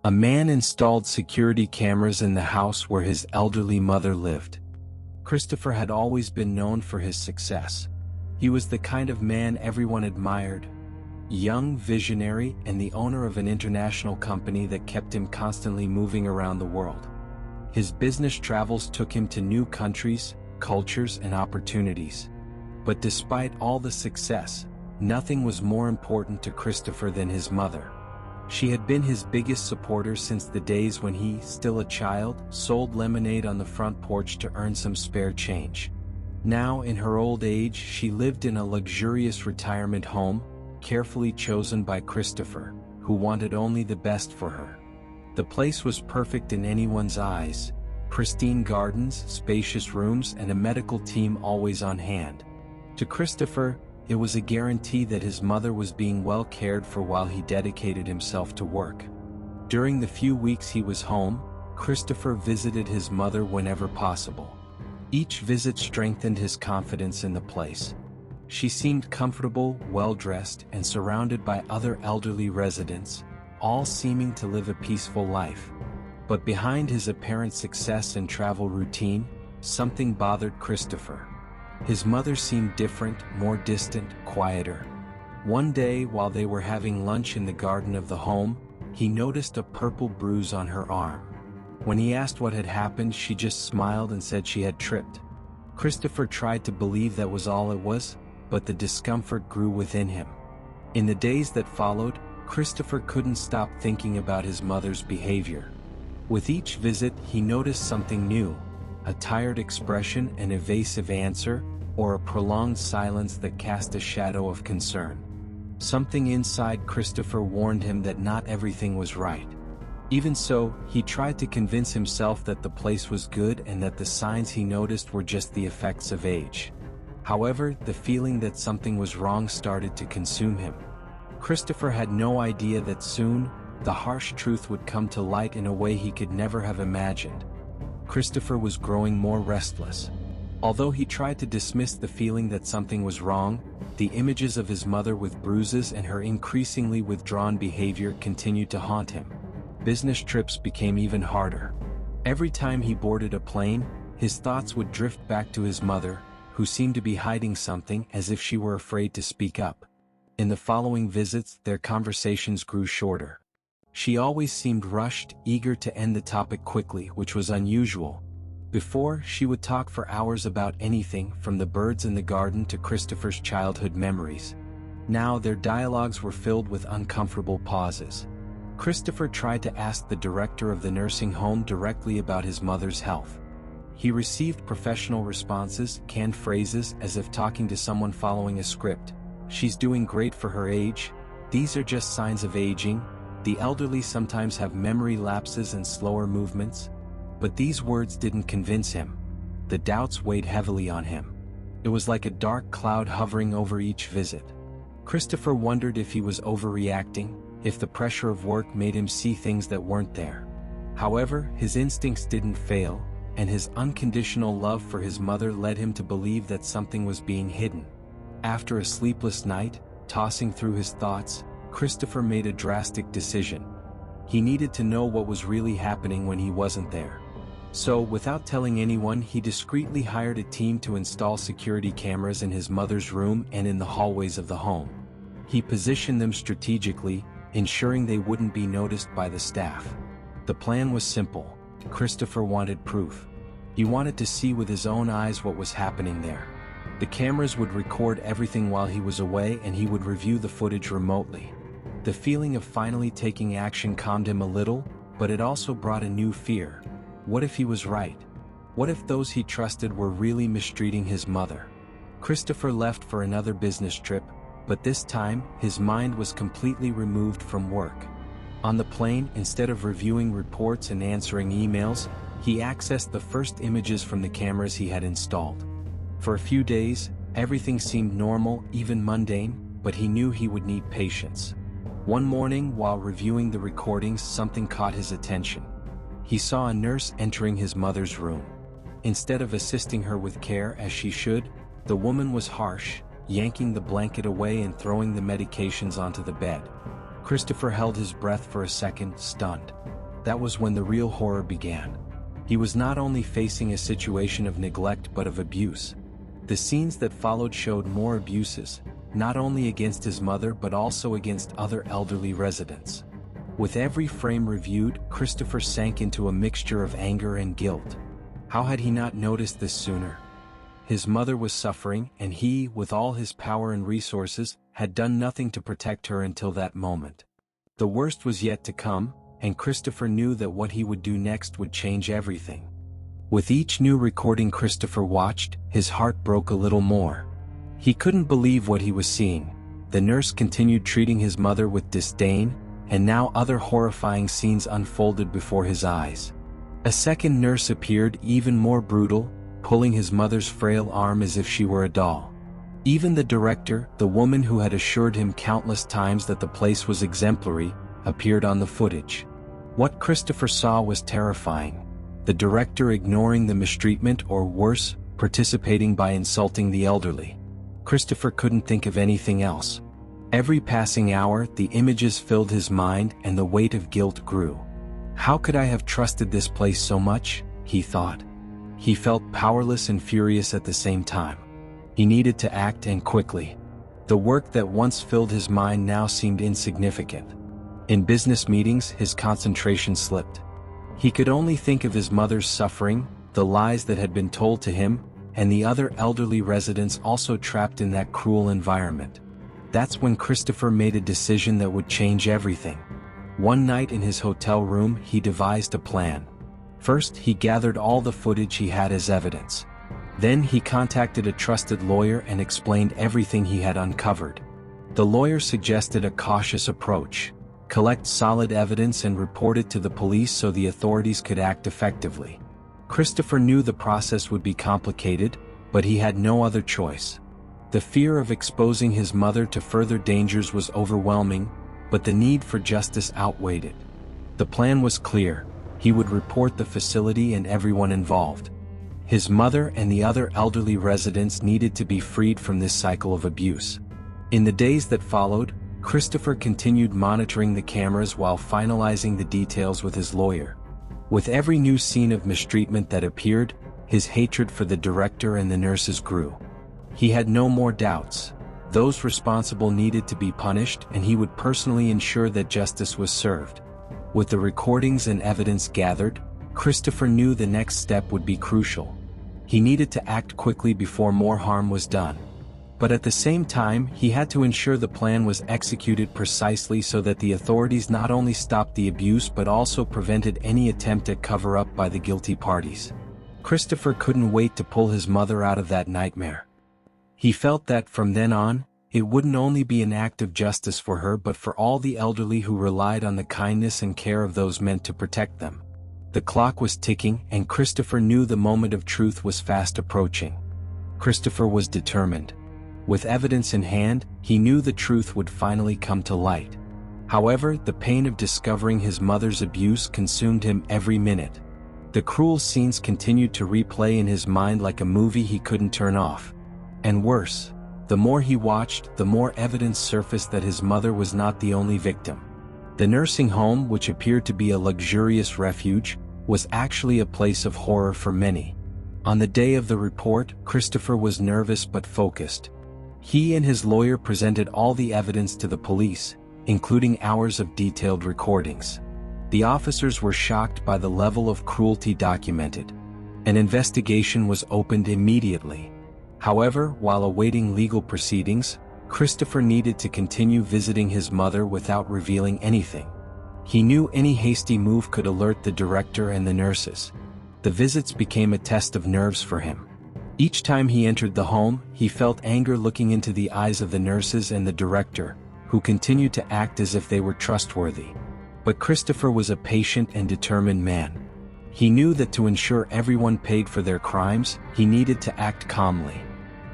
A man installed security cameras in the house where his elderly mother lived. Christopher had always been known for his success. He was the kind of man everyone admired, young, visionary, and the owner of an international company that kept him constantly moving around the world. His business travels took him to new countries, cultures, and opportunities. But despite all the success, nothing was more important to Christopher than his mother. She had been his biggest supporter since the days when he, still a child, sold lemonade on the front porch to earn some spare change. Now, in her old age, she lived in a luxurious retirement home, carefully chosen by Christopher, who wanted only the best for her. The place was perfect in anyone's eyes: pristine gardens, spacious rooms, and a medical team always on hand. To Christopher, it was a guarantee that his mother was being well cared for while he dedicated himself to work. During the few weeks he was home, Christopher visited his mother whenever possible. Each visit strengthened his confidence in the place. She seemed comfortable, well-dressed, and surrounded by other elderly residents, all seeming to live a peaceful life. But behind his apparent success and travel routine, something bothered Christopher. His mother seemed different, more distant, quieter. One day, while they were having lunch in the garden of the home, he noticed a purple bruise on her arm. When he asked what had happened, she just smiled and said she had tripped. Christopher tried to believe that was all it was, but the discomfort grew within him. In the days that followed, Christopher couldn't stop thinking about his mother's behavior. With each visit, he noticed something new: a tired expression, an evasive answer, or a prolonged silence that cast a shadow of concern. Something inside Christopher warned him that not everything was right. Even so, he tried to convince himself that the place was good and that the signs he noticed were just the effects of age. However, the feeling that something was wrong started to consume him. Christopher had no idea that soon, the harsh truth would come to light in a way he could never have imagined. Christopher was growing more restless. Although he tried to dismiss the feeling that something was wrong, the images of his mother with bruises and her increasingly withdrawn behavior continued to haunt him. Business trips became even harder. Every time he boarded a plane, his thoughts would drift back to his mother, who seemed to be hiding something, as if she were afraid to speak up. In the following visits, their conversations grew shorter. She always seemed rushed, eager to end the topic quickly, which was unusual. Before, she would talk for hours about anything, from the birds in the garden to Christopher's childhood memories. Now their dialogues were filled with uncomfortable pauses. Christopher tried to ask the director of the nursing home directly about his mother's health. He received professional responses, canned phrases, as if talking to someone following a script. "She's doing great for her age. These are just signs of aging. The elderly sometimes have memory lapses and slower movements." But these words didn't convince him. The doubts weighed heavily on him. It was like a dark cloud hovering over each visit. Christopher wondered if he was overreacting, if the pressure of work made him see things that weren't there. However, his instincts didn't fail, and his unconditional love for his mother led him to believe that something was being hidden. After a sleepless night, tossing through his thoughts, Christopher made a drastic decision. He needed to know what was really happening when he wasn't there. So, without telling anyone, he discreetly hired a team to install security cameras in his mother's room and in the hallways of the home. He positioned them strategically, ensuring they wouldn't be noticed by the staff. The plan was simple. Christopher wanted proof. He wanted to see with his own eyes what was happening there. The cameras would record everything while he was away, and he would review the footage remotely. The feeling of finally taking action calmed him a little, but it also brought a new fear. What if he was right? What if those he trusted were really mistreating his mother? Christopher left for another business trip, but this time, his mind was completely removed from work. On the plane, instead of reviewing reports and answering emails, he accessed the first images from the cameras he had installed. For a few days, everything seemed normal, even mundane, but he knew he would need patience. One morning, while reviewing the recordings, something caught his attention. He saw a nurse entering his mother's room. Instead of assisting her with care as she should, the woman was harsh, yanking the blanket away and throwing the medications onto the bed. Christopher held his breath for a second, stunned. That was when the real horror began. He was not only facing a situation of neglect but of abuse. The scenes that followed showed more abuses, not only against his mother but also against other elderly residents. With every frame reviewed, Christopher sank into a mixture of anger and guilt. How had he not noticed this sooner? His mother was suffering, and he, with all his power and resources, had done nothing to protect her until that moment. The worst was yet to come, and Christopher knew that what he would do next would change everything. With each new recording Christopher watched, his heart broke a little more. He couldn't believe what he was seeing. The nurse continued treating his mother with disdain, and now other horrifying scenes unfolded before his eyes. A second nurse appeared, even more brutal, pulling his mother's frail arm as if she were a doll. Even the director, the woman who had assured him countless times that the place was exemplary, appeared on the footage. What Christopher saw was terrifying. The director ignoring the mistreatment, or worse, participating by insulting the elderly. Christopher couldn't think of anything else. Every passing hour, the images filled his mind and the weight of guilt grew. How could I have trusted this place so much? He thought. He felt powerless and furious at the same time. He needed to act, and quickly. The work that once filled his mind now seemed insignificant. In business meetings, his concentration slipped. He could only think of his mother's suffering, the lies that had been told to him, and the other elderly residents also trapped in that cruel environment. That's when Christopher made a decision that would change everything. One night in his hotel room, he devised a plan. First, he gathered all the footage he had as evidence. Then he contacted a trusted lawyer and explained everything he had uncovered. The lawyer suggested a cautious approach. Collect solid evidence and report it to the police so the authorities could act effectively. Christopher knew the process would be complicated, but he had no other choice. The fear of exposing his mother to further dangers was overwhelming, but the need for justice outweighed it. The plan was clear. He would report the facility and everyone involved. His mother and the other elderly residents needed to be freed from this cycle of abuse. In the days that followed, Christopher continued monitoring the cameras while finalizing the details with his lawyer. With every new scene of mistreatment that appeared, his hatred for the director and the nurses grew. He had no more doubts. Those responsible needed to be punished, and he would personally ensure that justice was served. With the recordings and evidence gathered, Christopher knew the next step would be crucial. He needed to act quickly before more harm was done. But at the same time, he had to ensure the plan was executed precisely so that the authorities not only stopped the abuse but also prevented any attempt at cover-up by the guilty parties. Christopher couldn't wait to pull his mother out of that nightmare. He felt that from then on, it wouldn't only be an act of justice for her but for all the elderly who relied on the kindness and care of those meant to protect them. The clock was ticking, and Christopher knew the moment of truth was fast approaching. Christopher was determined. With evidence in hand, he knew the truth would finally come to light. However, the pain of discovering his mother's abuse consumed him every minute. The cruel scenes continued to replay in his mind like a movie he couldn't turn off. And worse, the more he watched, the more evidence surfaced that his mother was not the only victim. The nursing home, which appeared to be a luxurious refuge, was actually a place of horror for many. On the day of the report, Christopher was nervous but focused. He and his lawyer presented all the evidence to the police, including hours of detailed recordings. The officers were shocked by the level of cruelty documented. An investigation was opened immediately. However, while awaiting legal proceedings, Christopher needed to continue visiting his mother without revealing anything. He knew any hasty move could alert the director and the nurses. The visits became a test of nerves for him. Each time he entered the home, he felt anger looking into the eyes of the nurses and the director, who continued to act as if they were trustworthy. But Christopher was a patient and determined man. He knew that to ensure everyone paid for their crimes, he needed to act calmly.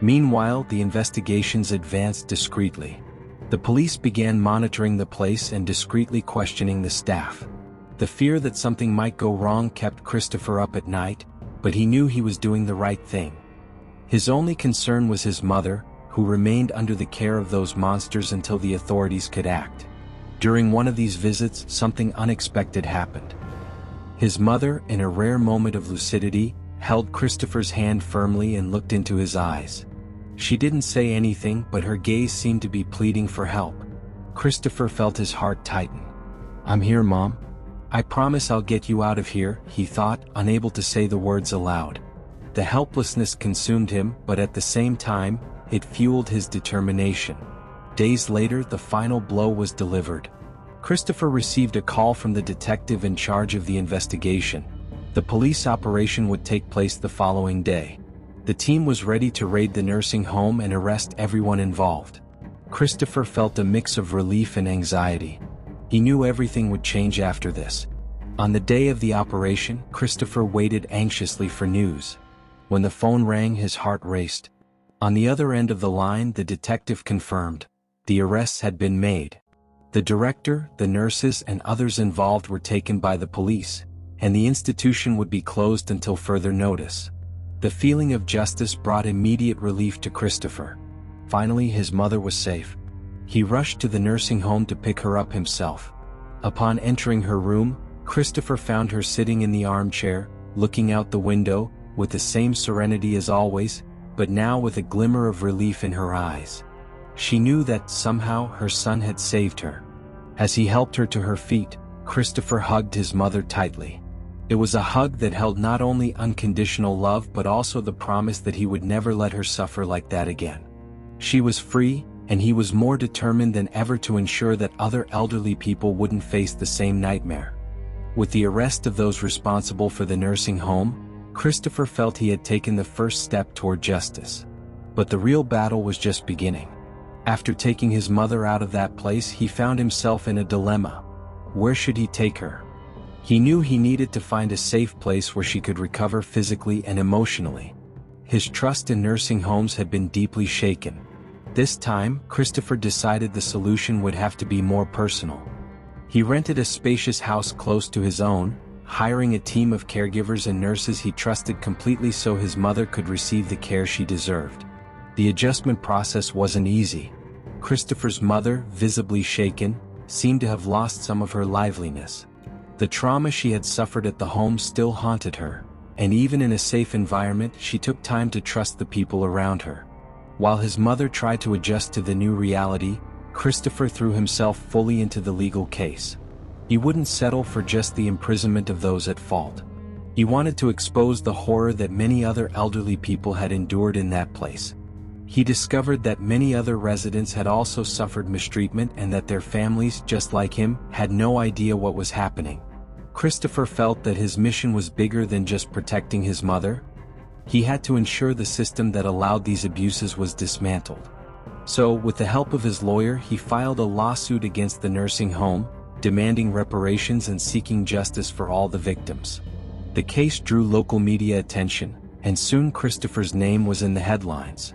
Meanwhile, the investigations advanced discreetly. The police began monitoring the place and discreetly questioning the staff. The fear that something might go wrong kept Christopher up at night, but he knew he was doing the right thing. His only concern was his mother, who remained under the care of those monsters until the authorities could act. During one of these visits, something unexpected happened. His mother, in a rare moment of lucidity, held Christopher's hand firmly and looked into his eyes. She didn't say anything, but her gaze seemed to be pleading for help. Christopher felt his heart tighten. "I'm here, Mom. I promise I'll get you out of here," he thought, unable to say the words aloud. The helplessness consumed him, but at the same time, it fueled his determination. Days later, the final blow was delivered. Christopher received a call from the detective in charge of the investigation. The police operation would take place the following day. The team was ready to raid the nursing home and arrest everyone involved. Christopher felt a mix of relief and anxiety. He knew everything would change after this. On the day of the operation, Christopher waited anxiously for news. When the phone rang, his heart raced. On the other end of the line, the detective confirmed. The arrests had been made. The director, the nurses, and others involved were taken by the police, and the institution would be closed until further notice. The feeling of justice brought immediate relief to Christopher. Finally, his mother was safe. He rushed to the nursing home to pick her up himself. Upon entering her room, Christopher found her sitting in the armchair, looking out the window, with the same serenity as always, but now with a glimmer of relief in her eyes. She knew that somehow her son had saved her. As he helped her to her feet, Christopher hugged his mother tightly. It was a hug that held not only unconditional love but also the promise that he would never let her suffer like that again. She was free, and he was more determined than ever to ensure that other elderly people wouldn't face the same nightmare. With the arrest of those responsible for the nursing home, Christopher felt he had taken the first step toward justice. But the real battle was just beginning. After taking his mother out of that place, he found himself in a dilemma. Where should he take her? He knew he needed to find a safe place where she could recover physically and emotionally. His trust in nursing homes had been deeply shaken. This time, Christopher decided the solution would have to be more personal. He rented a spacious house close to his own, hiring a team of caregivers and nurses he trusted completely so his mother could receive the care she deserved. The adjustment process wasn't easy. Christopher's mother, visibly shaken, seemed to have lost some of her liveliness. The trauma she had suffered at the home still haunted her, and even in a safe environment, she took time to trust the people around her. While his mother tried to adjust to the new reality, Christopher threw himself fully into the legal case. He wouldn't settle for just the imprisonment of those at fault. He wanted to expose the horror that many other elderly people had endured in that place. He discovered that many other residents had also suffered mistreatment and that their families, just like him, had no idea what was happening. Christopher felt that his mission was bigger than just protecting his mother. He had to ensure the system that allowed these abuses was dismantled. So, with the help of his lawyer, he filed a lawsuit against the nursing home, demanding reparations and seeking justice for all the victims. The case drew local media attention, and soon Christopher's name was in the headlines.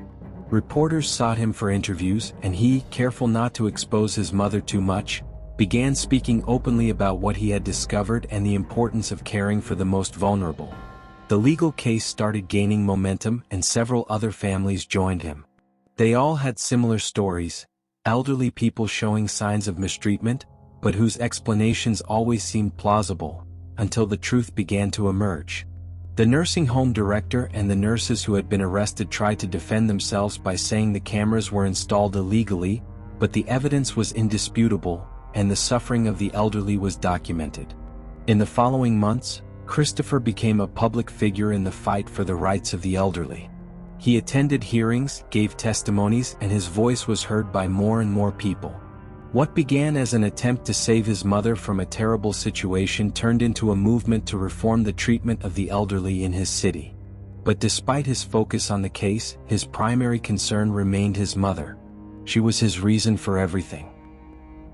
Reporters sought him for interviews, and he, careful not to expose his mother too much, began speaking openly about what he had discovered and the importance of caring for the most vulnerable. The legal case started gaining momentum, and several other families joined him. They all had similar stories, elderly people showing signs of mistreatment, but whose explanations always seemed plausible, until the truth began to emerge. The nursing home director and the nurses who had been arrested tried to defend themselves by saying the cameras were installed illegally, but the evidence was indisputable, and the suffering of the elderly was documented. In the following months, Christopher became a public figure in the fight for the rights of the elderly. He attended hearings, gave testimonies, and his voice was heard by more and more people. What began as an attempt to save his mother from a terrible situation turned into a movement to reform the treatment of the elderly in his city. But despite his focus on the case, his primary concern remained his mother. She was his reason for everything.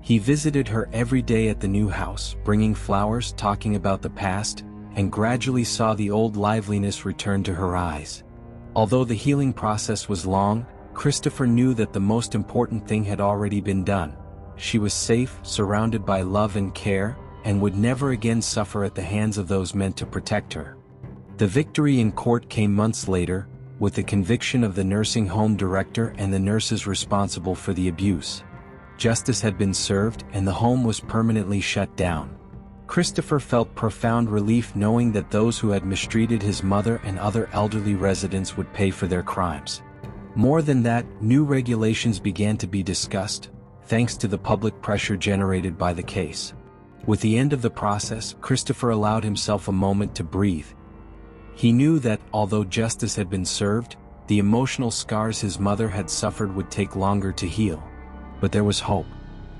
He visited her every day at the new house, bringing flowers, talking about the past, and gradually saw the old liveliness return to her eyes. Although the healing process was long, Christopher knew that the most important thing had already been done. She was safe, surrounded by love and care, and would never again suffer at the hands of those meant to protect her. The victory in court came months later, with the conviction of the nursing home director and the nurses responsible for the abuse. justice had been served and the home was permanently shut down. Christopher felt profound relief knowing that those who had mistreated his mother and other elderly residents would pay for their crimes. More than that, new regulations began to be discussed, thanks to the public pressure generated by the case. With the end of the process, Christopher allowed himself a moment to breathe. He knew that, although justice had been served, the emotional scars his mother had suffered would take longer to heal. But there was hope.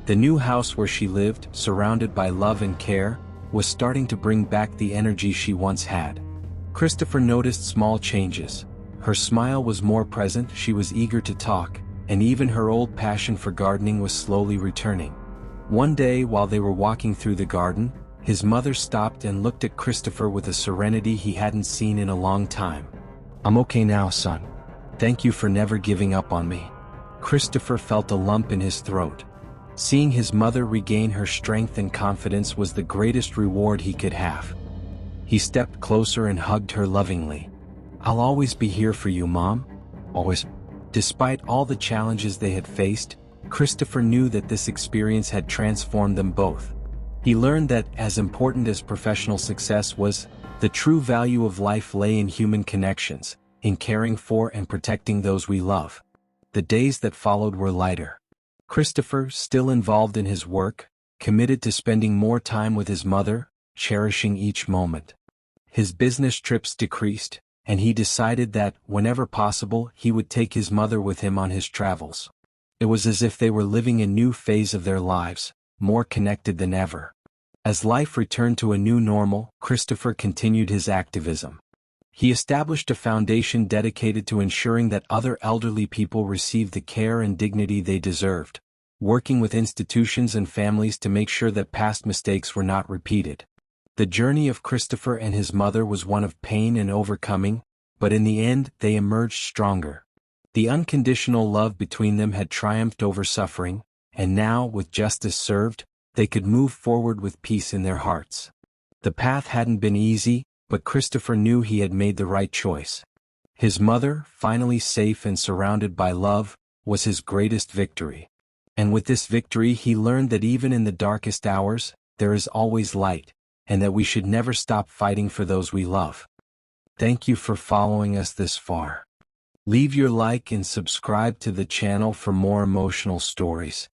The new house where she lived, surrounded by love and care, was starting to bring back the energy she once had. Christopher noticed small changes. Her smile was more present, she was eager to talk, and even her old passion for gardening was slowly returning. One day while they were walking through the garden, his mother stopped and looked at Christopher with a serenity he hadn't seen in a long time. "I'm okay now, son. Thank you for never giving up on me." Christopher felt a lump in his throat. Seeing his mother regain her strength and confidence was the greatest reward he could have. He stepped closer and hugged her lovingly. "I'll always be here for you, Mom. Always." Despite all the challenges they had faced, Christopher knew that this experience had transformed them both. He learned that, as important as professional success was, the true value of life lay in human connections, in caring for and protecting those we love. The days that followed were lighter. Christopher, still involved in his work, committed to spending more time with his mother, cherishing each moment. His business trips decreased, and he decided that, whenever possible, he would take his mother with him on his travels. It was as if they were living a new phase of their lives, more connected than ever. As life returned to a new normal, Christopher continued his activism. He established a foundation dedicated to ensuring that other elderly people received the care and dignity they deserved, working with institutions and families to make sure that past mistakes were not repeated. The journey of Christopher and his mother was one of pain and overcoming, but in the end they emerged stronger. The unconditional love between them had triumphed over suffering, and now, with justice served, they could move forward with peace in their hearts. The path hadn't been easy, but Christopher knew he had made the right choice. His mother, finally safe and surrounded by love, was his greatest victory. And with this victory he learned that even in the darkest hours, there is always light, and that we should never stop fighting for those we love. Thank you for following us this far. Leave your like and subscribe to the channel for more emotional stories.